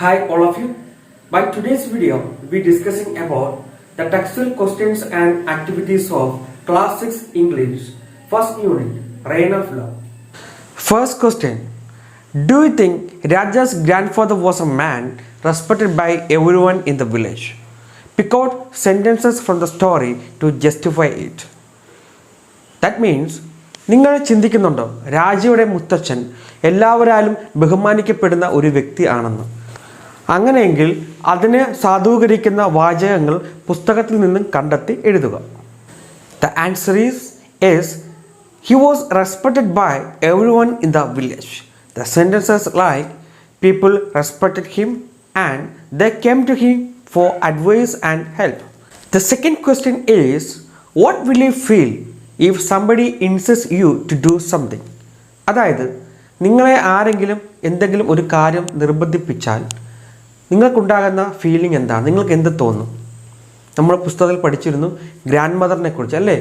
Hi all of you. By today's video, we're discussing about the textual questions and activities of Class 6 English, First Unit, Reign of Love. First question. Do you think Raja's grandfather was a man respected by everyone in the village? Pick out sentences from the story to justify it. That means നിങ്ങൾ ചിന്തിക്കുന്നുണ്ടോ രാജയുടെ മുത്തച്ഛൻ എല്ലാവരാലും ബഹുമാനിക്കപ്പെടുന്ന ഒരു വ്യക്തി ആണെന്ന്? അങ്ങനെയെങ്കിൽ അതിനെ സാധൂകരിക്കുന്ന വാചകങ്ങൾ പുസ്തകത്തിൽ നിന്നും കണ്ടെത്തി എഴുതുക. The answer is yes, he was respected by everyone in the village. The sentences like people respected him and they came to him for advice and help. The second question is, what will you feel if somebody insists you to do something? അതായത് നിങ്ങളെ ആരെങ്കിലും എന്തെങ്കിലും ഒരു കാര്യം നിർബന്ധിപ്പിച്ചാൽ നിങ്ങൾക്കുണ്ടാകുന്ന feeling എന്താണ്? നിങ്ങൾക്ക് എന്ത് തോന്നും? നമ്മൾ പുസ്തകത്തിൽ പഠിച്ചിരുന്നു ഗ്രാൻഡ് മദറിനെ കുറിച്ച് അല്ലേ?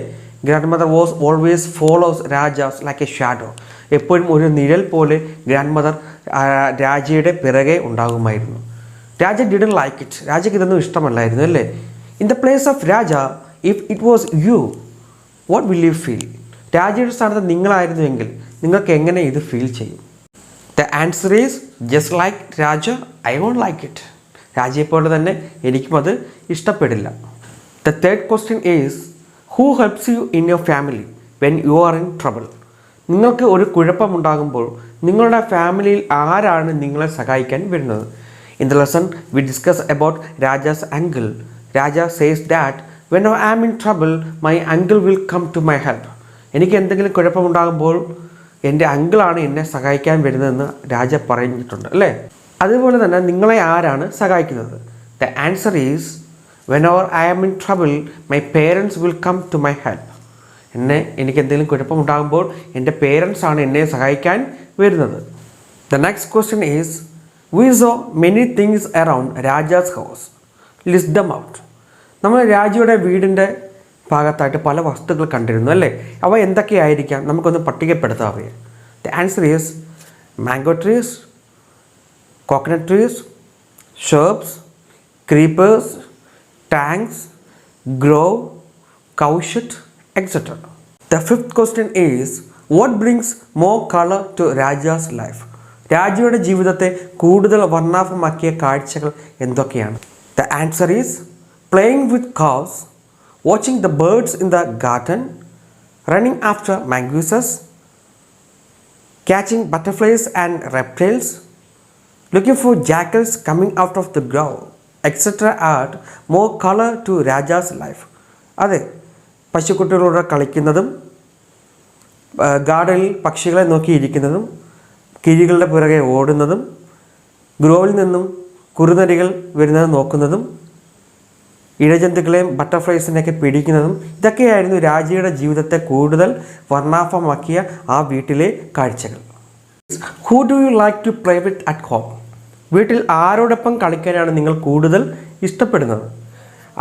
Grand mother was always follows Raja's like a shadow. എപ്പോഴും ഒരു നിഴൽ പോലെ ഗ്രാൻഡ് മദർ രാജയുടെ പിറകെ ഉണ്ടാകുമായിരുന്നു. Raja didn't like it. രാജയ്ക്ക് ഇതൊന്നും ഇഷ്ടമല്ലായിരുന്നു അല്ലേ? In the place of Raja, if it was you, what will you feel? രാജയുടെ സ്ഥാനത്ത് നിങ്ങളായിരുന്നുവെങ്കിൽ നിങ്ങൾക്ക് എങ്ങനെ ഇത് ഫീൽ ചെയ്യും? The answer is just like Raja, I won't like it. രാജയെപ്പോലെ തന്നെ എനിക്കും അത് ഇഷ്ടപ്പെടില്ല. The third question is, who helps you in your family when you are in trouble? നിങ്ങൾക്ക് ഒരു കുഴപ്പമുണ്ടാകുമ്പോൾ നിങ്ങളുടെ ഫാമിലിയിൽ ആരാണ് നിങ്ങളെ സഹായിക്കാൻ വരുന്നത്? In the lesson we discuss about Raja's uncle. Raja says that when I am in trouble, my uncle will come to my help. എനിക്ക് എന്തെങ്കിലും കുഴപ്പമുണ്ടാകുമ്പോൾ എൻ്റെ അങ്കിളാണ് എന്നെ സഹായിക്കാൻ വരുന്നതെന്ന് രാജ പറഞ്ഞിട്ടുണ്ട് അല്ലേ? അതുപോലെ തന്നെ നിങ്ങളെ ആരാണ് സഹായിക്കുന്നത്? The answer is whenever I am in trouble my parents will come to my help. എനിക്ക് എന്തെങ്കിലും കുഴപ്പമുണ്ടാകുമ്പോൾ എൻ്റെ പേരൻസ് ആണ് എന്നെ സഹായിക്കാൻ വരുന്നത്. The next question is, we saw many things around Raja's house, list them out. നമ്മൾ രാജയുടെ വീടിൻ്റെ ഭാഗത്തായിട്ട് പല വസ്തുക്കൾ കണ്ടിരുന്നു അല്ലേ? അവ എന്തൊക്കെയായിരിക്കാം? നമുക്കൊന്ന് പട്ടികപ്പെടുത്താം അവയെ. The answer is mango trees, coconut trees, shrubs, creepers, tanks, grove, cowshed, etcetera. The fifth question is, what brings more colour to Raja's life? രാജയുടെ ജീവിതത്തെ കൂടുതൽ വർണ്ണാഭമാക്കിയ കാഴ്ചകൾ എന്തൊക്കെയാണ്? The answer is playing with cows, watching the birds in the garden, running after mongooses, catching butterflies and reptiles, looking for jackals coming out of the grove, etc. add more color to Raja's life. അതെ, പശുക്കുട്ടികളോട് കളിക്കുന്നതും ഗാർഡനിൽ പക്ഷികളെ നോക്കിയിരിക്കുന്നതും കിഴികളുടെ പിറകെ ഓടുന്നതും ഗ്രോവിൽ നിന്നും കുറുനരികൾ വരുന്നത് നോക്കുന്നതും ഇഴജന്തുക്കളെയും ബട്ടർഫ്ലൈസിനെയൊക്കെ പിടിക്കുന്നതും ഇതൊക്കെയായിരുന്നു രാജയുടെ ജീവിതത്തെ കൂടുതൽ വർണ്ണാഭമാക്കിയ ആ വീട്ടിലെ കാഴ്ചകൾ. Who do you like to play with at home? വീട്ടിൽ ആരോടൊപ്പം കളിക്കാനാണ് നിങ്ങൾ കൂടുതൽ ഇഷ്ടപ്പെടുന്നത്?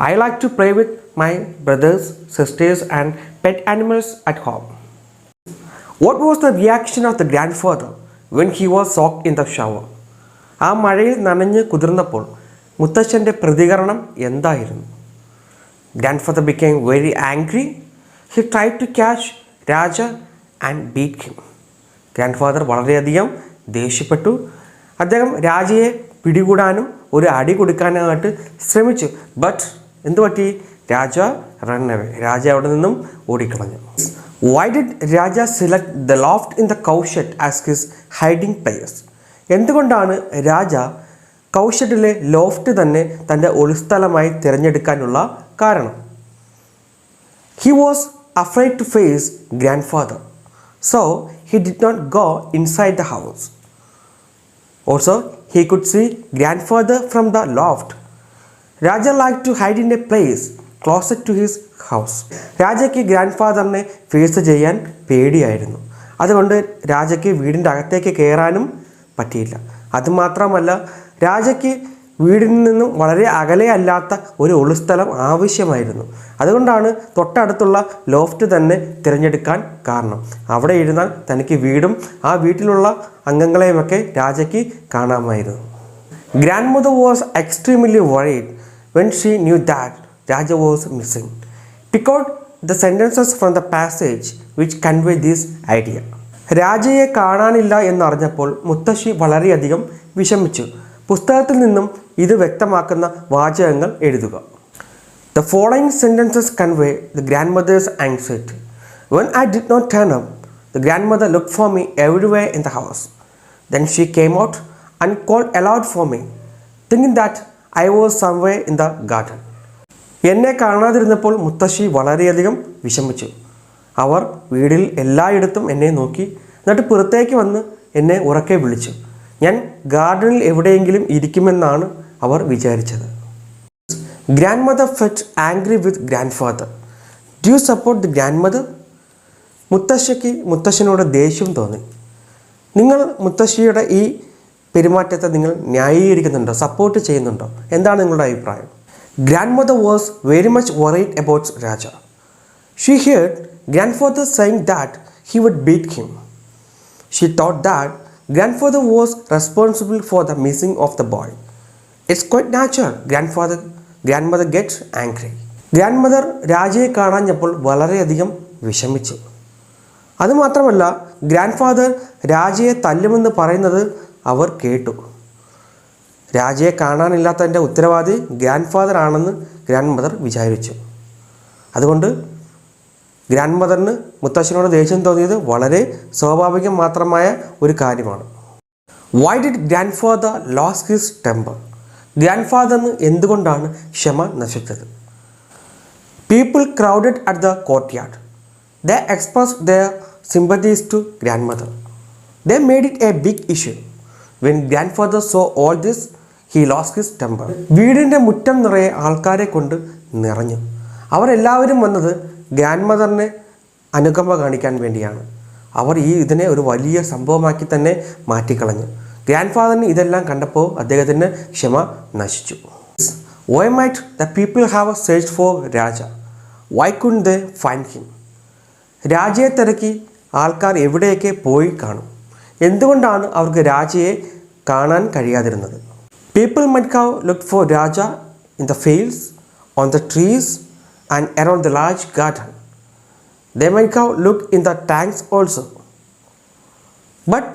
I like to play with my brothers, sisters and pet animals at home. What was the reaction of the grand father when he was soaked in the shower? ആ മഴയിൽ നനഞ്ഞ് കുതിർന്നപ്പോൾ മുത്തച്ഛൻ്റെ പ്രതികരണം എന്തായിരുന്നു? Grand became very angry. He tried to catch Raja and beat him. Grand father വളരെയധികം ദേഷ്യപ്പെട്ടു. അദ്ദേഹം രാജയെ പിടികൂടാനും ഒരു അടി കൊടുക്കാനായിട്ട് ശ്രമിച്ചു. ബട്ട് എന്തു പറ്റി? രാജ റൺ അവേ. രാജ അവിടെ നിന്നും ഓടിക്കളഞ്ഞു. Why did Raja select the loft in the cowshed as his hiding place? എന്തുകൊണ്ടാണ് രാജ കൗഷഡിലെ ലോഫ്റ്റ് തന്നെ തൻ്റെ ഒളിസ്ഥലമായി തിരഞ്ഞെടുക്കാനുള്ള കാരണം? He was afraid to face grand father, so he did not go inside the house. Also he could see grand father from the loft. Raja like to hide in a place closest to his house. രാജയ്ക്ക് grand ഫാദറിനെ face ചെയ്യാൻ പേടിയായിരുന്നു. അതുകൊണ്ട് രാജയ്ക്ക് വീടിൻ്റെ അകത്തേക്ക് കയറാനും പറ്റിയില്ല. അതുമാത്രമല്ല, രാജയ്ക്ക് വീടിൽ നിന്നും വളരെ അകലെ അല്ലാത്ത ഒരു ഒളിസ്ഥലം ആവശ്യമായിരുന്നു. അതുകൊണ്ടാണ് തൊട്ടടുത്തുള്ള ലോഫ്റ്റ് തന്നെ തിരഞ്ഞെടുക്കാൻ കാരണം. അവിടെ ഇരുന്നാൽ തനിക്ക് വീടും ആ വീട്ടിലുള്ള അംഗങ്ങളെയുമൊക്കെ രാജയ്ക്ക് കാണാമായിരുന്നു. Grandmother was extremely worried when she knew that Raja was missing. Pick out the sentences from the passage which convey this idea. രാജയെ കാണാനില്ല എന്നറിഞ്ഞപ്പോൾ മുത്തശ്ശി വളരെയധികം വിഷമിച്ചു. പുസ്തകത്തിൽ നിന്നും ഇത് വ്യക്തമാക്കുന്ന വാചകങ്ങൾ എഴുതുക. The following sentences convey the grandmother's anxiety. When I did not turn up, the grandmother looked for me everywhere in the house. Then she came out and called aloud for me, thinking that I was somewhere in the garden. എന്നെ കാണാതിരുന്നപ്പോൾ മുത്തശ്ശി വളരെയധികം വിഷമിച്ചു. അവർ വീടിൽ എല്ലായിടത്തും എന്നെ നോക്കി, എന്നിട്ട് പുറത്തേക്ക് വന്ന് എന്നെ ഉറക്കെ വിളിച്ചു. ഞാൻ ഗാർഡനിൽ എവിടെയെങ്കിലും ഇരിക്കുമെന്നാണ് അവർ വിചാരിച്ചത്. Grandmother felt angry with grandfather. Do you support the grandmother? മുത്തശ്ശിക്ക് മുത്തശ്ശനോട് ദേഷ്യം തോന്നി. നിങ്ങൾ മുത്തശ്ശിയുടെ ഈ പെരുമാറ്റത്തെ നിങ്ങൾ ന്യായീകരിക്കുന്നുണ്ടോ, സപ്പോർട്ട് ചെയ്യുന്നുണ്ടോ? എന്താണ് നിങ്ങളുടെ അഭിപ്രായം? Grandmother was very much worried about Raja. She heard grandfather saying that he would beat him. She thought that grandfather was responsible for the missing of the boy. It's quite natural grandmother gets angry. Grandmother രാജയെ കാണാഞ്ഞപ്പോൾ വളരെയധികം വിഷമിച്ചു. അതുമാത്രമല്ല, grandfather രാജയെ തല്ലുമെന്ന് പറയുന്നത് അവർ കേട്ടു. രാജയെ കാണാനില്ലാത്തതിൻ്റെ ഉത്തരവാദി grandfather ആണെന്ന് ഗ്രാൻഡ്മദർ വിചാരിച്ചു. അതുകൊണ്ട് ഗ്രാൻഡ്മദറിന് മുത്തശ്ശനോട് ദേഷ്യം തോന്നിയത് വളരെ സ്വാഭാവികം മാത്രമായ ഒരു കാര്യമാണ്. Why did grandfather lose his temper? ഗ്രാൻഡ്ഫാദറിന് എന്തുകൊണ്ടാണ് ക്ഷമ നശിച്ചത്? People crowded at the courtyard. They expressed their sympathies to grandmother. They made it a big issue. When grandfather saw all this, he lost his temper. വീടിൻ്റെ മുറ്റം നിറയെ ആൾക്കാരെ കൊണ്ട് നിറഞ്ഞു. അവരെല്ലാവരും വന്നത് ഗ്രാൻഡ്മദറിനെ അനുകമ്പ കാണിക്കാൻ വേണ്ടിയാണ്. അവർ ഇതിനെ ഒരു വലിയ സംഭവമാക്കി തന്നെ മാറ്റിക്കളഞ്ഞു. ഗ്രാൻഡ്ഫാദറിന് ഇതെല്ലാം കണ്ടപ്പോൾ അദ്ദേഹത്തിൻ്റെ ക്ഷമ നശിച്ചു. Why might the people have searched for Raja? Why couldn't they find him? രാജയെ തിരക്കി ആൾക്കാർ എവിടെയൊക്കെ പോയി കാണും. എന്തുകൊണ്ടാണ് അവർക്ക് രാജയെ കാണാൻ കഴിയാതിരുന്നത്? People might have looked for Raja in the fields, on the trees and around the large garden. They might have looked in the tanks also. But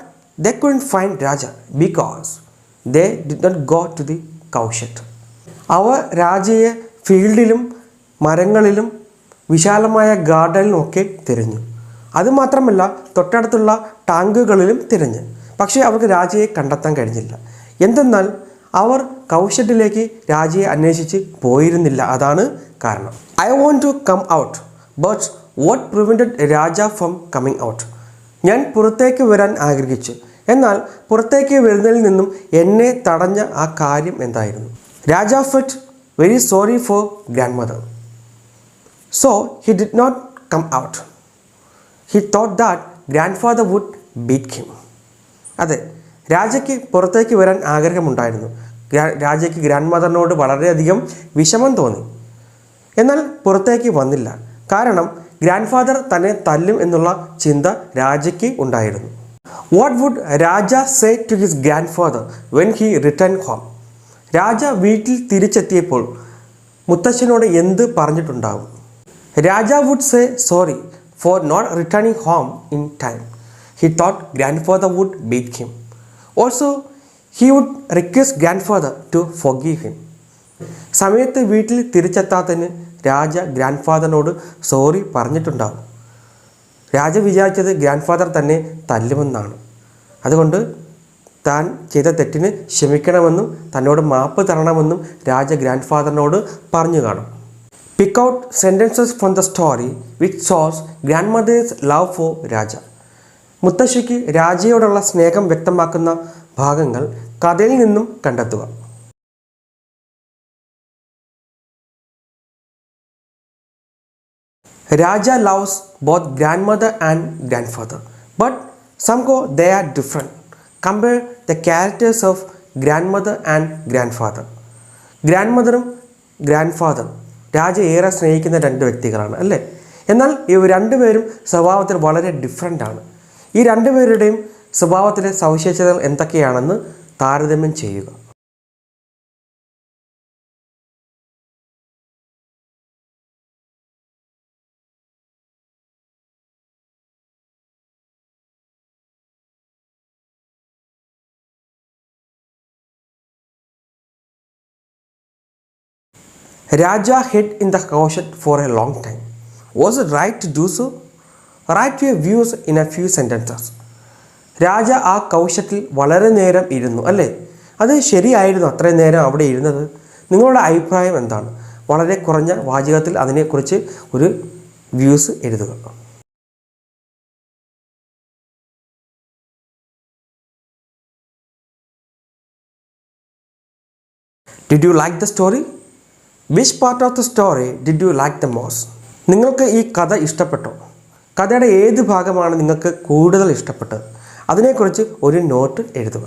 they couldn't find Raja because they did not go to the cowshed. അവർ രാജയെ ഫീൽഡിലും മരങ്ങളിലും വിശാലമായ ഗാർഡനിലുമൊക്കെ തിരഞ്ഞു. അതുമാത്രമല്ല, തൊട്ടടുത്തുള്ള ടാങ്കുകളിലും തിരഞ്ഞു. പക്ഷേ അവർക്ക് രാജയെ കണ്ടെത്താൻ കഴിഞ്ഞില്ല. എന്തെന്നാൽ അവർ കൗഷഡിലേക്ക് രാജയെ അന്വേഷിച്ച് പോയിരുന്നില്ല. അതാണ് കാരണം. I want to come out, but what prevented Raja from coming out? ഞാൻ പുറത്തേക്ക് വരാൻ ആഗ്രഹിച്ചു, എന്നാൽ പുറത്തേക്ക് വരുന്നതിൽ നിന്നും എന്നെ തടഞ്ഞ ആ കാര്യം എന്തായിരുന്നു? Raja felt very sorry for grandmother. So he did not come out. He thought that grandfather would beat him. അതെ, രാജയ്ക്ക് പുറത്തേക്ക് വരാൻ ആഗ്രഹമുണ്ടായിരുന്നു. രാജയ്ക്ക് ഗ്രാൻഡ്മദറിനോട് വളരെയധികം വിഷമം തോന്നി. എന്നാൽ പുറത്തേക്ക് വന്നില്ല. കാരണം ഗ്രാൻഡ്ഫാദർ തന്നെ തല്ലും എന്നുള്ള ചിന്ത രാജയ്ക്ക് ഉണ്ടായിരുന്നു. What would Raja say to his grandfather when he return home? Raja വീട്ടിൽ തിരിച്ചെത്തിയപ്പോൾ മുത്തശ്ശനോട് എന്ത് പറഞ്ഞിട്ടുണ്ടാകും? Raja would say sorry for not returning home in time. He thought grandfather would beat him. Also, he would request grandfather to forgive him. സമയത്ത് വീട്ടിൽ തിരിച്ചെത്താത്തതിന് രാജ ഗ്രാൻഡ്ഫാദറിനോട് sorry പറഞ്ഞിട്ടുണ്ടാകും. രാജ വിചാരിച്ചത് grandfather തന്നെ തല്ലുമെന്നാണ്. അതുകൊണ്ട് താൻ ചെയ്ത തെറ്റിന് ക്ഷമിക്കണമെന്നും തന്നോട് മാപ്പ് തരണമെന്നും രാജ ഗ്രാൻഡ്ഫാദറിനോട് പറഞ്ഞു കാണും. Pick out sentences from the story which shows grandmother's love for Raja. മുത്തശ്ശിക്ക് രാജയോടുള്ള സ്നേഹം വ്യക്തമാക്കുന്ന ഭാഗങ്ങൾ കഥയിൽ നിന്നും കണ്ടെത്തുക. Raja loves both grandmother and grandfather, but somehow they are different. Compare the characters of grandmother and grandfather. ഗ്രാൻഡ്മദറും ഗ്രാൻഡ്ഫാദറും രാജ ഏറെ സ്നേഹിക്കുന്ന രണ്ട് വ്യക്തികളാണ് അല്ലേ? എന്നാൽ ഇവർ രണ്ടുപേരും സ്വഭാവത്തിൽ വളരെ ഡിഫറെൻ്റാണ്. ഈ രണ്ടുപേരുടെയും സ്വഭാവത്തിലെ സവിശേഷതകൾ എന്തൊക്കെയാണെന്ന് താരതമ്യം ചെയ്യുക. Raja hid in the closet for a long time. Was it right to do so? Write your views in a few sentences. രാജ ആ കൗശത്തിൽ വളരെ നേരം ഇരുന്നു അല്ലേ? അത് ശരിയായിരുന്നു അത്രയും നേരം അവിടെ ഇരുന്നത്? നിങ്ങളുടെ അഭിപ്രായം എന്താണ്? വളരെ കുറഞ്ഞ വാചകത്തിൽ അതിനെക്കുറിച്ച് ഒരു വ്യൂസ് എഴുതുക. Did you like the story? Which part of the story did you like the most? നിങ്ങൾക്ക് ഈ കഥ ഇഷ്ടപ്പെട്ടോ? കഥയുടെ ഏത് ഭാഗമാണ് നിങ്ങൾക്ക് കൂടുതൽ ഇഷ്ടപ്പെട്ടത്? അതിനെക്കുറിച്ച് ഒരു നോട്ട് എഴുതുക.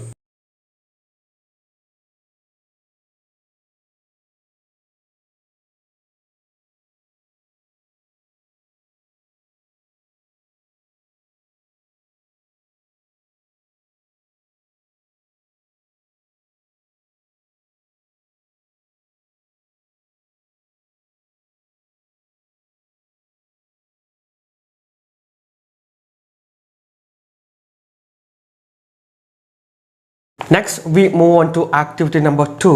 Next, we move on to activity number 2.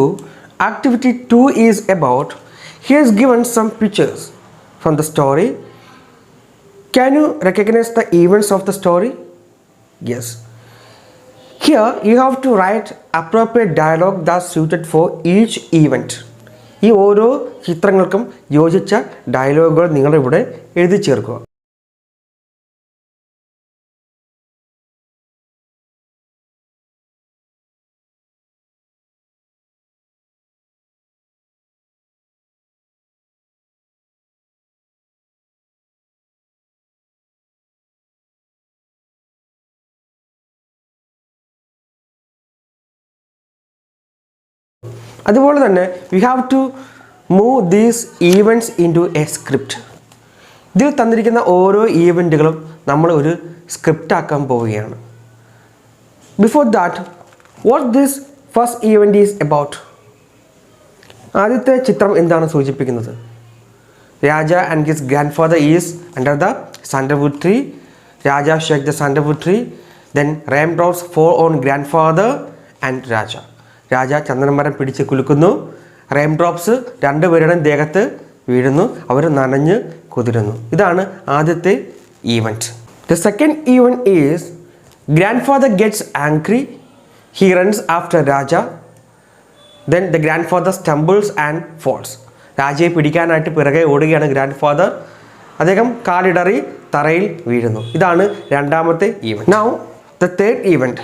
Activity 2 is about, he has given some pictures from the story. Can you recognize the events of the story? Yes. Here, you have to write appropriate dialogue that's suited for each event. ഈ ഓരോ ചിത്രങ്ങൾക്കും യോജിച്ച ഡയലോഗുകൾ നിങ്ങളിവിടെ എഴുതി ചേർക്കുക. അതുപോലെ തന്നെ we have to move these events into a script. ഇതിൽ തന്നിരിക്കുന്ന ഓരോ ഈവൻറ്റുകളും നമ്മൾ ഒരു സ്ക്രിപ്റ്റ് ആക്കാൻ പോവുകയാണ്. Before that, what this first event is about? ആദ്യത്തെ ചിത്രം എന്താണ് സൂചിപ്പിക്കുന്നത്? Raja and his grand father is under the sandalwood tree. Raja shake the sandalwood tree. Then rain drops fall on grand father and Raja. Raja ചന്ദനമരം പിടിച്ച് കുലുക്കുന്നു. റെയിൻ ഡ്രോപ്സ് രണ്ടുപേരുടെയും ദേഹത്ത് വീഴുന്നു. അവർ നനഞ്ഞ് കുതിരുന്നു. ഇതാണ് ആദ്യത്തെ event. The second event is grand father gets angry. He runs after Raja. Then the grand father stumbles and falls. രാജയെ പിടിക്കാനായിട്ട് പിറകെ ഓടുകയാണ് ഗ്രാൻഡ് ഫാദർ. അദ്ദേഹം കാലിടറി തറയിൽ വീഴുന്നു. ഇതാണ് രണ്ടാമത്തെ event. Now the third event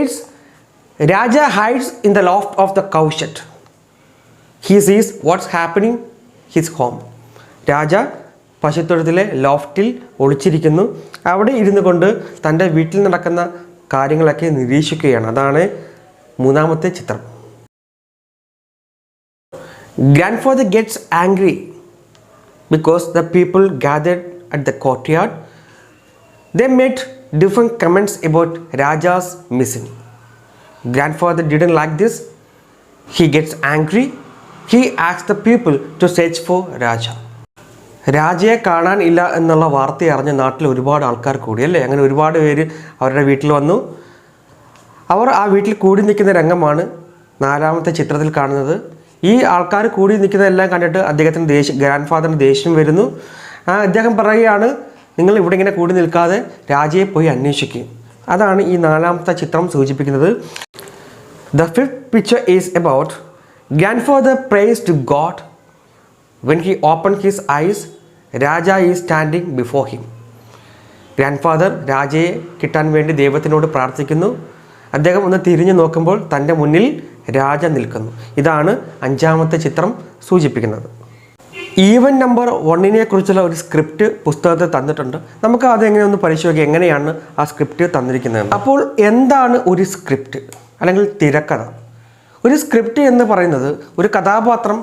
it's Raja hides in the loft of the cowshed. He sees what's happening his home. രാജ പശുത്തൊഴുത്തിലെ ലോഫ്റ്റിൽ ഒളിച്ചിരിക്കുന്നു. അവിടെ ഇരുന്നു കൊണ്ട് തൻ്റെ വീട്ടിൽ നടക്കുന്ന കാര്യങ്ങളൊക്കെ നിരീക്ഷിക്കുകയാണ്. അതാണ് മൂന്നാമത്തെ ചിത്രം. Grandfather gets angry because the people gathered at the courtyard. They made different comments about Raja's missing. Grandfather didn't like this. He gets angry. He asks the people to search for Raja. രാജയെ കാണാൻ ഇല്ല എന്നുള്ള വാർത്ത അറിഞ്ഞ നാട്ടിൽ ഒരുപാട് ആൾക്കാർ കൂടി അല്ലേ? അങ്ങനെ ഒരുപാട് പേര് അവരുടെ വീട്ടിൽ വന്നു. അവർ ആ വീട്ടിൽ കൂടി നിൽക്കുന്ന രംഗമാണ് നാലാമത്തെ ചിത്രത്തിൽ കാണുന്നത്. ഈ ആൾക്കാർ കൂടി നിൽക്കുന്നതെല്ലാം കണ്ടിട്ട് അദ്ദേഹത്തിന് ഗ്രാൻഡ് ഫാദറിന് ദേഷ്യം വരുന്നു. അദ്ദേഹം പറയുകയാണ്, നിങ്ങൾ ഇവിടെ ഇങ്ങനെ കൂടി നിൽക്കാതെ രാജയെ പോയി അന്വേഷിക്കും. അതാണ് ഈ നാലാമത്തെ ചിത്രം സൂചിപ്പിക്കുന്നത്. The fifth picture is about grandfather prays to God. When he opened his eyes, Raja is standing before him. Grandfather രാജയെ കിട്ടാൻ വേണ്ടി ദൈവത്തിനോട് പ്രാർത്ഥിക്കുന്നു. അദ്ദേഹം ഒന്ന് തിരിഞ്ഞു നോക്കുമ്പോൾ തൻ്റെ മുന്നിൽ രാജ നിൽക്കുന്നു. ഇതാണ് അഞ്ചാമത്തെ ചിത്രം സൂചിപ്പിക്കുന്നത്. ഈവൻ നമ്പർ 1 കുറിച്ചുള്ള ഒരു സ്ക്രിപ്റ്റ് പുസ്തകത്തിൽ തന്നിട്ടുണ്ട്. നമുക്ക് അതെങ്ങനെയൊന്ന് പരിശോധിക്കാം, എങ്ങനെയാണ് ആ സ്ക്രിപ്റ്റ് തന്നിരിക്കുന്നത്. അപ്പോൾ എന്താണ് ഒരു സ്ക്രിപ്റ്റ് അല്ലെങ്കിൽ തിരക്കഥ? ഒരു സ്ക്രിപ്റ്റ് എന്ന് പറയുന്നത് ഒരു കഥാപാത്രം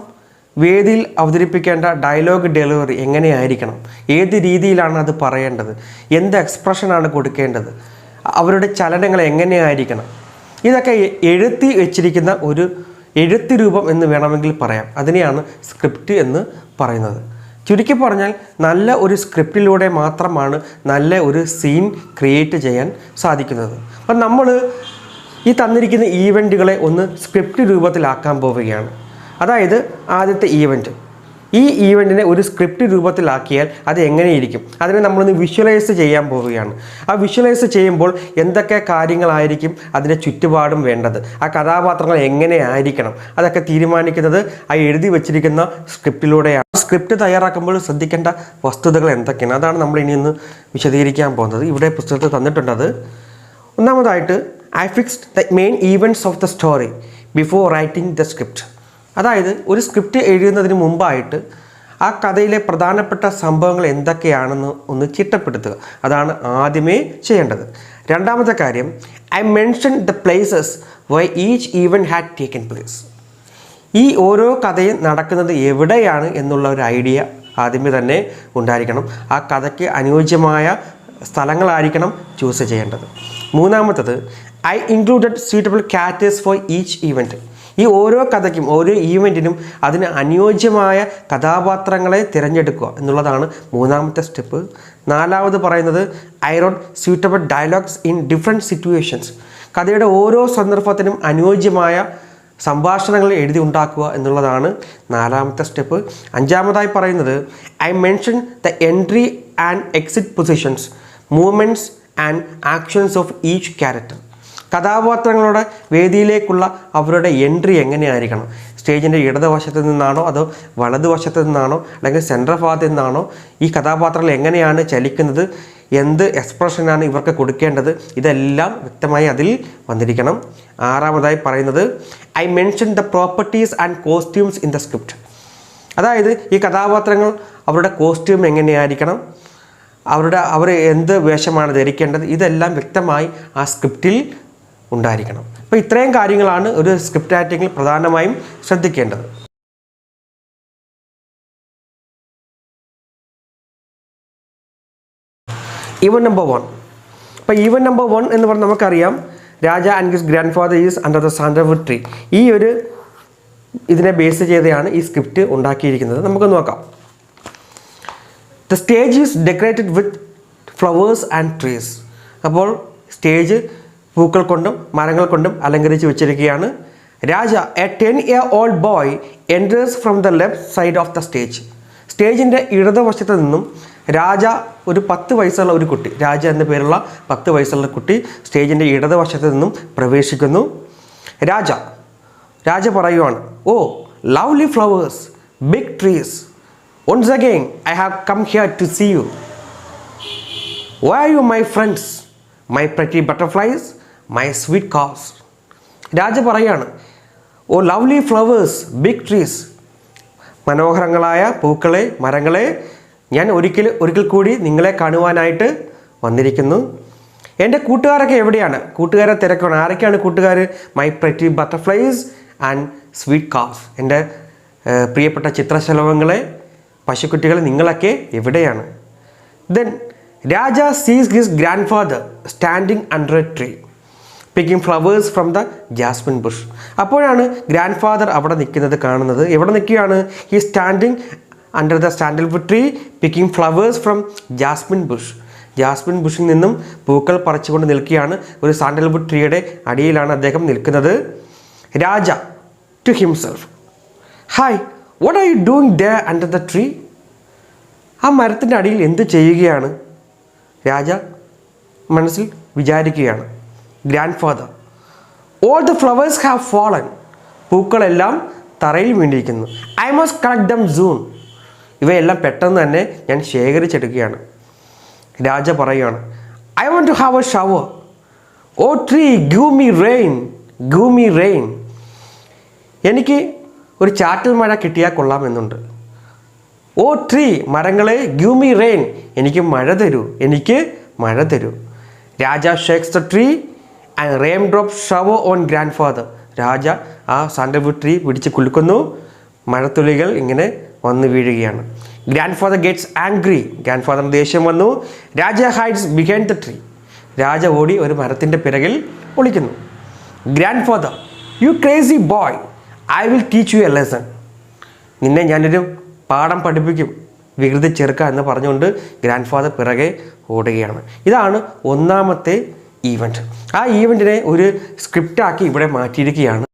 വേദിയിൽ അവതരിപ്പിക്കേണ്ട ഡയലോഗ് ഡെലിവറി എങ്ങനെയായിരിക്കണം, ഏത് രീതിയിലാണ് അത് പറയേണ്ടത്, എന്ത് എക്സ്പ്രഷനാണ് കൊടുക്കേണ്ടത്, അവരുടെ ചലനങ്ങൾ എങ്ങനെയായിരിക്കണം, ഇതൊക്കെ എഴുതി വെച്ചിരിക്കുന്ന ഒരു എഴുത്ത് രൂപം എന്ന് വേണമെങ്കിൽ പറയാം. അതിനെയാണ് സ്ക്രിപ്റ്റ് എന്ന് പറയുന്നത്. ചുരുക്കി പറഞ്ഞാൽ നല്ല ഒരു സ്ക്രിപ്റ്റിലൂടെ മാത്രമാണ് നല്ല ഒരു സീൻ ക്രിയേറ്റ് ചെയ്യാൻ സാധിക്കുന്നത്. അപ്പം നമ്മൾ ഈ തന്നിരിക്കുന്ന ഈവൻറ്റുകളെ ഒന്ന് സ്ക്രിപ്റ്റ് രൂപത്തിലാക്കാൻ പോവുകയാണ്. അതായത് ആദ്യത്തെ ഈവൻറ്റ് ഈ ഈവൻറ്റിനെ ഒരു സ്ക്രിപ്റ്റ് രൂപത്തിലാക്കിയാൽ അത് എങ്ങനെയിരിക്കും, അതിനെ നമ്മളൊന്ന് വിഷ്വലൈസ് ചെയ്യാൻ പോവുകയാണ്. ആ വിഷ്വലൈസ് ചെയ്യുമ്പോൾ എന്തൊക്കെ കാര്യങ്ങളായിരിക്കും അതിൻ്റെ ചുറ്റുപാടും വേണ്ടത്, ആ കഥാപാത്രങ്ങൾ എങ്ങനെ ആയിരിക്കണം, അതൊക്കെ തീരുമാനിക്കുന്നത് ആ എഴുതി വച്ചിരിക്കുന്ന സ്ക്രിപ്റ്റിലൂടെയാണ്. സ്ക്രിപ്റ്റ് തയ്യാറാക്കുമ്പോൾ ശ്രദ്ധിക്കേണ്ട വസ്തുതകൾ എന്തൊക്കെയാണ്, അതാണ് നമ്മൾ ഇനി ഒന്ന് വിശദീകരിക്കാൻ പോകുന്നത്. ഇവിടെ പുസ്തകത്തിൽ തന്നിട്ടുണ്ടത്. ഒന്നാമതായിട്ട്, I fixed the main events of the story before writing the script. അതായത് ഒരു സ്ക്രിപ്റ്റ് എഴുതുന്നതിന് മുമ്പായിട്ട് ആ കഥയിലെ പ്രധാനപ്പെട്ട സംഭവങ്ങൾ എന്തൊക്കെയാണെന്ന് ഒന്ന് ചിട്ടപ്പെടുത്തുക. അതാണ് ആദ്യമേ ചെയ്യേണ്ടത്. രണ്ടാമത്തെ കാര്യം, I mention the places why each event had taken place. ഈ ഓരോ കഥയും നടക്കുന്നത് എവിടെയാണ് എന്നുള്ള ഒരു ഐഡിയ ആദ്യമേ തന്നെ ഉണ്ടായിരിക്കണം. ആ കഥയ്ക്ക് അനുയോജ്യമായ സ്ഥലങ്ങളായിരിക്കണം ചൂസ് ചെയ്യേണ്ടത്. മൂന്നാമത്തത്, I included suitable characters for each event. ഈ ഓരോ കഥയ്ക്കും ഓരോ ഈവൻറ്റിനും അതിന് അനുയോജ്യമായ കഥാപാത്രങ്ങളെ തിരഞ്ഞെടുക്കുക എന്നുള്ളതാണ് മൂന്നാമത്തെ സ്റ്റെപ്പ്. നാലാമത് പറയുന്നത്, I rote suitable dialogues in different situations. കഥയുടെ ഓരോ സന്ദർഭത്തിനും അനുയോജ്യമായ സംഭാഷണങ്ങൾ എഴുതി ഉണ്ടാക്കുക എന്നുള്ളതാണ് നാലാമത്തെ സ്റ്റെപ്പ്. അഞ്ചാമതായി പറയുന്നത്, I mention the entry and exit positions, movements and actions of each character. കഥാപാത്രങ്ങളുടെ വേദിയിലേക്കുള്ള അവരുടെ എൻട്രി എങ്ങനെയായിരിക്കണം, സ്റ്റേജിൻ്റെ ഇടതുവശത്ത് നിന്നാണോ അതോ വലതുവശത്ത് നിന്നാണോ അല്ലെങ്കിൽ സെൻട്രൽ ഭാഗത്ത് നിന്നാണോ, ഈ കഥാപാത്രങ്ങൾ എങ്ങനെയാണ് ചലിക്കുന്നത്, എന്ത് എക്സ്പ്രഷനാണ് ഇവർക്ക് കൊടുക്കേണ്ടത്, ഇതെല്ലാം വ്യക്തമായി അതിൽ വന്നിരിക്കണം. ആറാമതായി പറയുന്നത്, I mention the properties and costumes in the script. അതായത് ഈ കഥാപാത്രങ്ങൾ അവരുടെ കോസ്റ്റ്യൂം എങ്ങനെയായിരിക്കണം, അവർ എന്ത് വേഷമാണ് ധരിക്കേണ്ടത്, ഇതെല്ലാം വ്യക്തമായി ആ സ്ക്രിപ്റ്റിൽ ഉണ്ടായിരിക്കണം. അപ്പോൾ ഇത്രയും കാര്യങ്ങളാണ് ഒരു സ്ക്രിപ്റ്റ് റൈറ്റിങ്ങിൽ പ്രധാനമായും ശ്രദ്ധിക്കേണ്ടത്. Event number 1. അപ്പോൾ ഈവൻ നമ്പർ 1 എന്ന് പറഞ്ഞാൽ നമുക്കറിയാം, Raja and his grand father is under the sandalwood tree. ഈ ഒരു ഇതിനെ ബേസ് ചെയ്താണ് ഈ സ്ക്രിപ്റ്റ് ഉണ്ടാക്കിയിരിക്കുന്നത്. നമുക്ക് നോക്കാം. The stage is decorated with flowers and trees. അപ്പോൾ സ്റ്റേജ് പൂക്കൾ കൊണ്ടും മരങ്ങൾ കൊണ്ടും അലങ്കരിച്ച് വെച്ചിരിക്കുകയാണ്. Raja, a 10-year-old boy enters from the left side of the stage. സ്റ്റേജിൻ്റെ ഇടതുവശത്ത് നിന്നും രാജ, ഒരു 10 വയസ്സുള്ള ഒരു കുട്ടി, രാജ എന്ന പേരുള്ള 10 വയസ്സുള്ള കുട്ടി സ്റ്റേജിൻ്റെ ഇടതുവശത്ത് നിന്നും പ്രവേശിക്കുന്നു. രാജ പറയുവാണ്, oh lovely flowers, big trees, once again I have come here to see you. Why are you my friends, my pretty butterflies, my sweet cows? Raja പറയാണ്, oh lovely flowers, big trees, മനോഹരങ്ങളായ പൂക്കളെ, മരങ്ങളെ, ഞാൻ ഒരിക്കൽ കൂടി നിങ്ങളെ കാണുവാനായിട്ട് വന്നിരിക്കുന്നു. എൻ്റെ കൂട്ടുകാരൊക്കെ എവിടെയാണ്? കൂട്ടുകാരെ തിരക്കാണ്. ആരൊക്കെയാണ് കൂട്ടുകാർ? My pretty butterflies and sweet cows. എൻ്റെ പ്രിയപ്പെട്ട ചിത്രശലഭങ്ങളെ, പശുക്കുട്ടികൾ, നിങ്ങളൊക്കെ എവിടെയാണ്? Then Raja sees his grand father standing under a tree picking flowers from the jasmine bush. അപ്പോഴാണ് ഗ്രാൻഡ് ഫാദർ അവിടെ നിൽക്കുന്നത് കാണുന്നത്. എവിടെ നിൽക്കുകയാണ്? He standing under the sandalwood tree picking flowers from jasmine bush. Jasmine ബുഷിൽ നിന്നും പൂക്കൾ പറിച്ചുകൊണ്ട് നിൽക്കുകയാണ്. ഒരു സാൻഡൽവുഡ് ട്രീയുടെ അടിയിലാണ് അദ്ദേഹം നിൽക്കുന്നത്. Raja to himself, hi, what are you doing there under the tree? ആ മരത്തിൻ്റെ അടിയിൽ എന്ത് ചെയ്യുകയാണ്? രാജ മനസ്സിൽ വിചാരിക്കുകയാണ്. Grandfather, all the flowers have fallen. പൂക്കളെല്ലാം തറയിൽ വീണിരിക്കുന്നു. I must collect them soon. ഇവയെല്ലാം പെട്ടെന്ന് തന്നെ ഞാൻ ശേഖരിച്ചെടുക്കുകയാണ്. രാജ പറയുകയാണ്, I want to have a shower. Oh tree, give me rain, give me rain. എനിക്ക് ഒരു ചാറ്റൽ മഴ കിട്ടിയാൽ കൊള്ളാമെന്നുണ്ട്. ഓ ട്രീ, മരങ്ങളെ, ഗിവ് മീ റെയിൻ, എനിക്ക് മഴ തരൂ, എനിക്ക് മഴ തരൂ. Raja shakes the tree and rain drop shower on grand father. Raja ആ സാൻഡൽവുഡ് ട്രീ പിടിച്ച് കുലുക്കുന്നു. മഴത്തുള്ളികൾ ഇങ്ങനെ വന്നു വീഴുകയാണ്. Grand father gets angry. ഗ്രാൻഡ് ഫാദറിന് ദേഷ്യം വന്നു. Raja hides behind the tree. Raja ഓടി ഒരു മരത്തിൻ്റെ പിറകിൽ ഒളിക്കുന്നു. Grandfather, you crazy boy, I will teach you a lesson. നിന്നെ ഞാനൊരു പാഠം പഠിപ്പിക്കും, വികൃതി ചെറുക്ക എന്ന് പറഞ്ഞുകൊണ്ട് ഗ്രാൻഡ് ഫാദർ പിറകെ ഓടുകയാണ്. ഇതാണ് ഒന്നാമത്തെ ഈവൻറ്റ്. ആ ഈവൻറ്റിനെ ഒരു സ്ക്രിപ്റ്റാക്കി ഇവിടെ മാറ്റിയിരിക്കുകയാണ്.